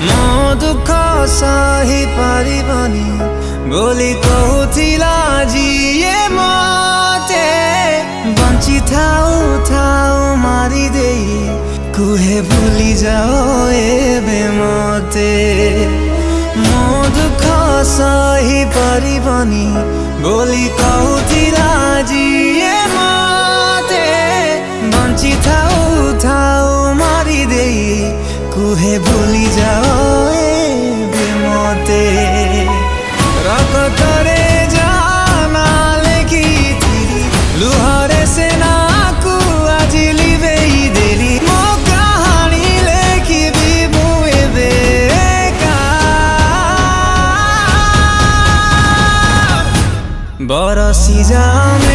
ମୋ ଦୁଃଖ ସହି ପାରିବନି ବୋଲି କହୁଥିଲା ଯିଏ ମତେ ବଞ୍ଚି ଥାଉ ଥାଉ ମାରି ଦେଇ କୁହେ ଭୁଲି ଯାଅ ଏବେ ମତେ ମୋ ଦୁଃଖ ସହି ପାରିବନି ବୋଲି କହୁଥିଲା ଯିଏ ମତେ ବଞ୍ଚି ଥାଉ ଥାଉ ମାରି ଦେଇ କୁହେ ଭୁଲି ଯାଅ ଏବେ ମତେ ରକ୍ତରେ ଜାନା ଲେଖିଥିଲି ଲୁହରେ ସେନାକୁ ଆଜି ଲିଭେଇ ଦେଲି ମୋ କାହାଣୀ ଲେଖିବି ମୁଁ ଏବେ ବରସି ଯାଅ